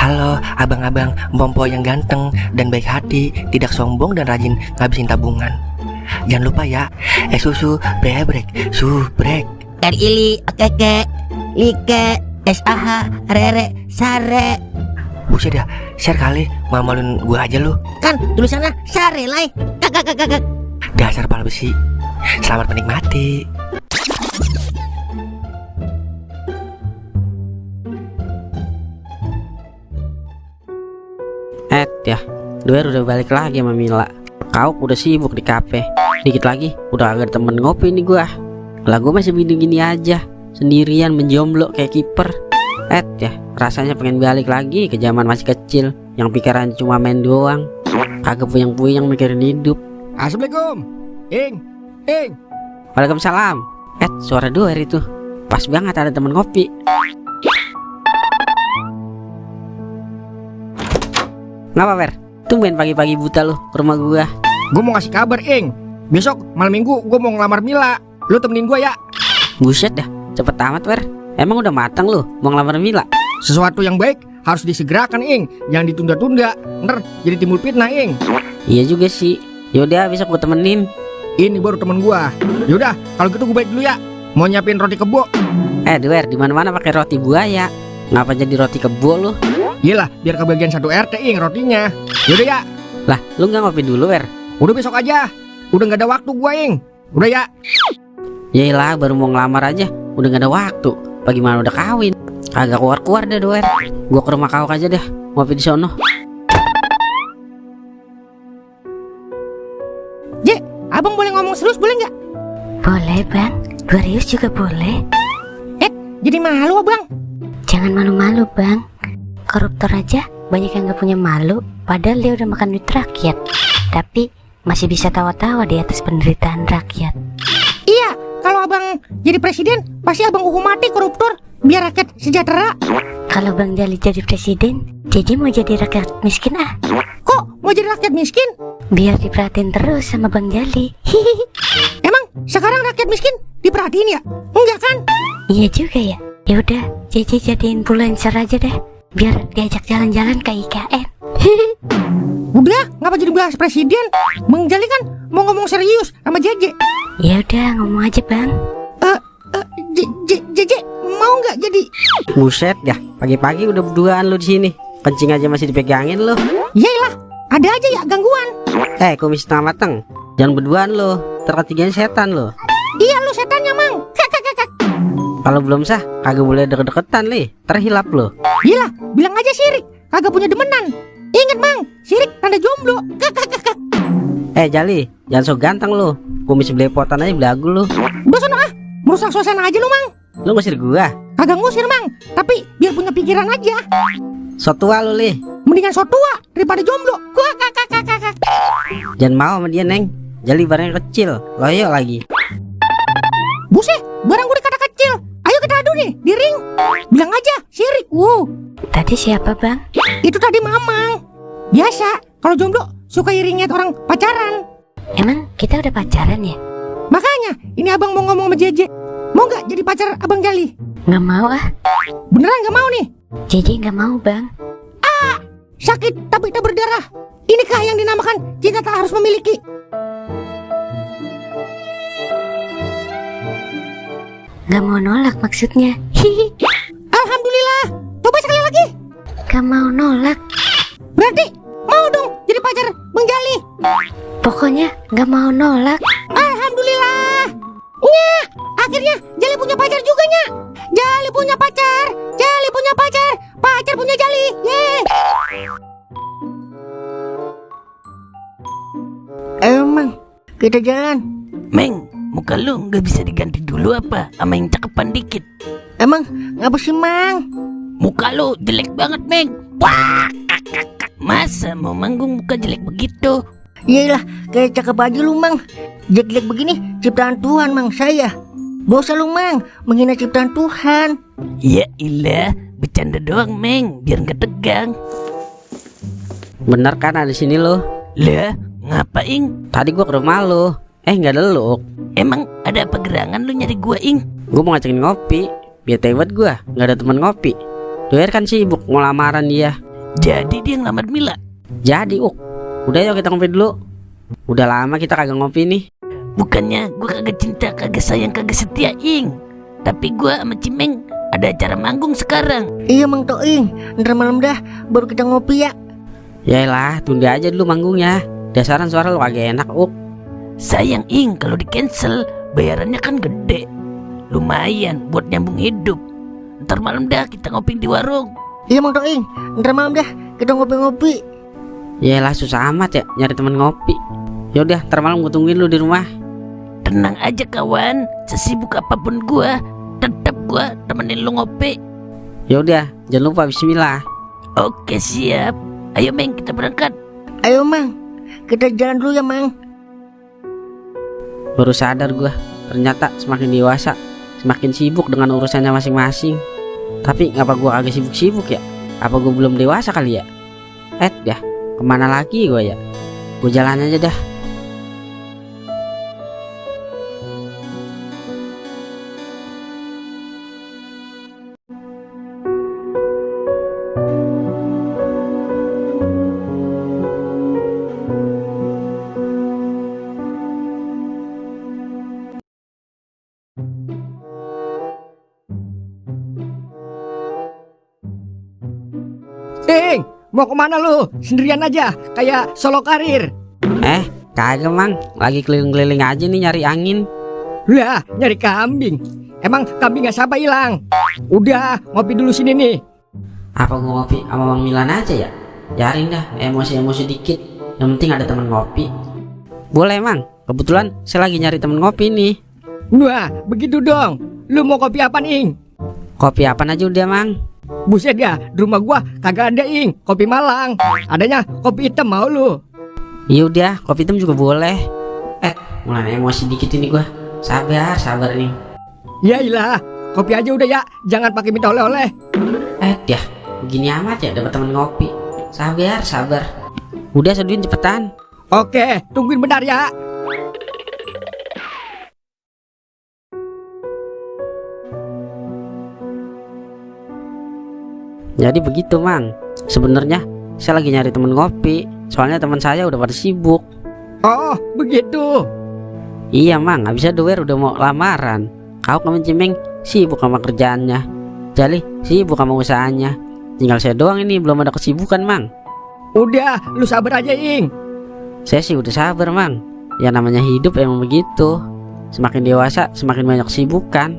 Halo abang-abang Mpompo yang ganteng dan baik hati, tidak sombong dan rajin ngabisin tabungan. Jangan lupa ya, susu brebrek, subrek. Ili, okeke, like, SAH, rere, sare. Buset dah, share kali, malu-maluin gua aja lu. Kan tulisannya sare lai. Kakak. Dasar pala besi. Selamat menikmati. Ya, Duer udah balik lagi sama Mila. Kau udah sibuk di kafe. Dikit lagi udah agak temen ngopi nih gua. Lah gua masih gini-gini aja, sendirian menjomblo kayak kiper. Ya, rasanya pengen balik lagi ke zaman masih kecil, yang pikiran cuma main doang, kagak puyeng-puyeng mikirin hidup. Assalamualaikum. Ing. Waalaikumsalam. Suara Duer itu. Pas banget ada temen ngopi. Ngapa Fer? Tumben pagi-pagi buta lu ke rumah gua. Gue mau ngasih kabar, Ing. Besok malam minggu gue mau ngelamar Mila. Lu temenin gue ya. Buset dah, cepet amat Fer. Emang udah matang lu mau ngelamar Mila? Sesuatu yang baik harus disegerakan, Ing. Jangan ditunda-tunda, ntar jadi timbul fitnah, Ing. Iya juga sih. Yaudah besok gua temenin. Ini baru temen gue. Yaudah, kalau gitu gue balik dulu ya. Mau nyiapin roti kebo. Duer, di mana-mana pakai roti buaya. Ngapa jadi roti kebo lu? Iyalah, biar kebagian 1 RT, Ing, rotinya. Yaudah ya. Lah, lu nggak ngopi dulu, Wer? Udah besok aja. Udah nggak ada waktu gue, Ing. Udah ya. Yaelah, baru mau ngelamar aja udah nggak ada waktu. Bagaimana udah kawin? Kagak keluar-keluar deh, Duer. Gua ke rumah kau aja deh, ngopi di sono. Je, abang boleh ngomong serius boleh nggak? Boleh bang, serius juga boleh. Jadi malu abang. Jangan malu-malu bang. Koruptor aja banyak yang gak punya malu, padahal dia udah makan duit rakyat, tapi masih bisa tawa-tawa di atas penderitaan rakyat. Iya, kalau abang jadi presiden pasti abang hukum mati koruptor biar rakyat sejahtera. Kalau Bang Jali jadi presiden, jadi mau jadi rakyat miskin ah? Kok mau jadi rakyat miskin? Biar diperhatiin terus sama Bang Jali. Emang sekarang rakyat miskin diperhatiin ya? Enggak kan? Iya juga ya. Ya udah, Jeje jadiin influencer aja deh, biar diajak jalan-jalan ke IKN. Udah, ngapa jadi bahas presiden? Bang Jali kan mau ngomong serius sama Jeje. Ya udah, ngomong aja bang. Jeje mau nggak jadi? Buset ya, pagi-pagi udah berduaan lu di sini. Kencing aja masih dipegangin lu. Yaelah, ada aja ya gangguan. Kumis setengah mateng. Jangan berduaan lu, terketiganya setan lu. Iya lu setannya mang. Kalau belum sah, kagak boleh deket-deketan li, terhilap lu. Iyalah, bilang aja sirik, kagak punya demenan. Ingat mang, sirik tanda jomblo. Jali, jangan so ganteng lu. Kumis belepotan aja belagu lu. Udah sono ah, merusak suasana aja lu mang. Lu ngusir gua? Kagak ngusir mang, tapi biar punya pikiran aja. So tua lu li. Mendingan so tua daripada jomblo. Jangan mau sama dia neng. Jali barangnya kecil, loyo lagi. Buset, barang gue dikata kecil. Ayo kita adu nih di ring. Bilang aja sirik. Tadi siapa bang? Itu tadi mamang. Biasa kalau jomblo suka iringin orang pacaran. Emang kita udah pacaran ya? Makanya ini abang mau ngomong sama Jeje. Mau nggak jadi pacar abang Jali? Nggak mau ah. Beneran nggak mau nih? Jeje nggak mau bang. Sakit tapi tak berdarah. Inikah yang dinamakan cinta tak harus memiliki? Nggak mau nolak maksudnya. Hihi. Alhamdulillah. Coba sekali lagi. Nggak mau nolak. Berarti mau dong jadi pacar Bang Jali. Pokoknya nggak mau nolak. Alhamdulillah. Nya, akhirnya Jali punya pacar juga nya. Jali punya pacar. Jali punya pacar. Pacar punya Jali. Yeay. Emang kita jalan. Meng, muka lu nggak bisa diganti dulu apa sama yang cakepan dikit? Emang ngapa sih Mang? Muka lu jelek banget, Meng. Wah, masa mau manggung muka jelek begitu? Iyalah, kayak cakep aja lu Mang. Jelek-jelek begini ciptaan Tuhan Mang saya. Bosa lu Mang, menghina ciptaan Tuhan. Ya ilah, bercanda doang Meng, biar nggak tegang. Bener kan ada di sini lo? Lah, ngapain? Tadi gua ke rumah lo. Nggak ada lo. Emang ada apa gerangan lu nyari gua, Ing? Gua mau ngajakin ngopi. Biar tewet gua, nggak ada teman ngopi. Doer kan sibuk mau lamaran dia. Jadi dia ngelamar Mila. Jadi udah yuk kita ngopi dulu. Udah lama kita kagak ngopi nih. Bukannya gue kagak cinta, kagak sayang, kagak setia, Ing. Tapi gue sama Cimeng ada acara manggung sekarang. Iya Mang Toing, ntar malam dah baru kita ngopi ya. Yaelah, tunda aja dulu manggungnya. Dasaran suara lu kagak enak, Sayang, Ing, kalau di cancel bayarannya kan gede. Lumayan buat nyambung hidup. Ntar malam dah kita ngopi di warung. Iya Mang Toing, ntar malam dah kita ngopi-ngopi. Yaelah, susah amat ya nyari temen ngopi. Yaudah, ntar malam gue tungguin lu di rumah. Tenang aja kawan, sesibuk apapun gua, tetap gua temenin lu ngopi. Yaudah, jangan lupa bismillah. Oke siap. Ayo Meng, kita berangkat. Ayo Mang, kita jalan dulu ya Mang. Baru sadar gue, ternyata semakin dewasa semakin sibuk dengan urusannya masing-masing. Tapi ngapa gue agak sibuk-sibuk ya? Apa gue belum dewasa kali ya? Ya, kemana lagi gue ya? Gue jalan aja dah. Ing, mau kemana lu? Sendirian aja, kayak solo karir. Kagak mang, lagi keliling-keliling aja nih nyari angin. Lah, nyari kambing. Emang kambingnya siapa hilang? Udah, ngopi dulu sini nih. Apa gua ngopi sama Mang Milan aja ya? Biarin dah, emosi-emosi dikit. Yang penting ada temen ngopi. Boleh mang, kebetulan saya lagi nyari temen ngopi nih. Wah, begitu dong. Lu mau kopi apa Ing? Kopi apa aja udah mang. Buset ya, di rumah gua kagak ada Ing, kopi Malang. Adanya kopi hitam, mau lu? Iya udah, kopi hitam juga boleh. Mulai emosi dikit ini gua. Sabar nih. Ya ilah, kopi aja udah ya, jangan pakai minta oleh-oleh. Ya, begini amat ya dapat temen ngopi. Sabar. Udah seduin cepetan. Oke, tungguin bentar ya. Jadi begitu mang. Sebenarnya saya lagi nyari temen ngopi. Soalnya teman saya udah pada sibuk. Oh, begitu. Iya mang, habisnya doer udah mau lamaran. Kau sama Cimeng sibuk sama kerjaannya. Jali sibuk sama usahanya. Tinggal saya doang ini belum ada kesibukan mang. Udah, lu sabar aja Ing. Saya sih udah sabar mang. Ya namanya hidup emang begitu. Semakin dewasa semakin banyak kesibukan.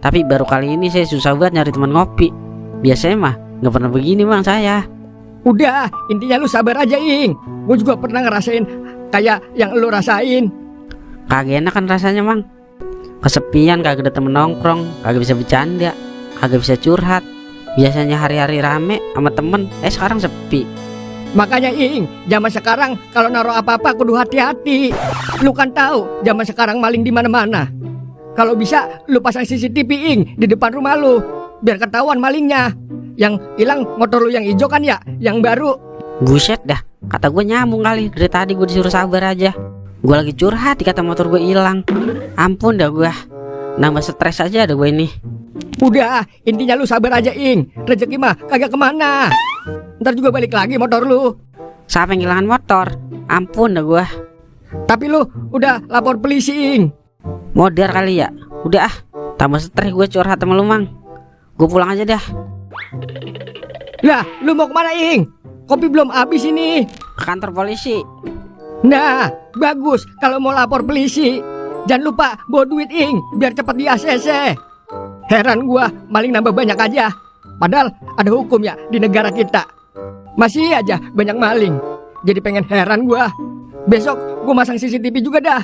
Tapi baru kali ini saya susah banget nyari teman ngopi. Biasanya mah gak pernah begini mang saya. Udah, intinya lu sabar aja Ing. Gue juga pernah ngerasain kayak yang lu rasain. Kagak enak kan rasanya mang. Kesepian, kagak ada temen nongkrong, kagak bisa bercanda, kagak bisa curhat. Biasanya hari-hari rame sama temen, sekarang sepi. Makanya Ing, zaman sekarang kalau naruh apa-apa kudu hati-hati. Lu kan tahu zaman sekarang maling di mana-mana. Kalau bisa lu pasang CCTV Ing di depan rumah lu, biar ketahuan malingnya. Yang hilang motor lu yang hijau kan ya, yang baru. Buset dah, kata gue nyambung kali. Dari tadi gue disuruh sabar aja. Gue lagi curhat dikata motor gue hilang. Ampun dah gue, nambah stres aja ada gue ini. Udah, intinya lu sabar aja Ing. Rezeki mah kagak kemana. Ntar juga balik lagi motor lu. Siapa yang kehilangan motor? Ampun dah gue. Tapi lu udah lapor polisi Ing. Modar kali ya. Udah tambah stres gue curhat sama lu mang. Gue pulang aja dah. Lah, lu mau kemana Ing? Kopi belum habis ini. Ke kantor polisi. Nah, bagus kalau mau lapor polisi. Jangan lupa bawa duit Ing, biar cepat di ACC. Heran gua, maling nambah banyak aja. Padahal ada hukum ya di negara kita. Masih aja banyak maling. Jadi pengen heran gua. Besok gua masang CCTV juga dah.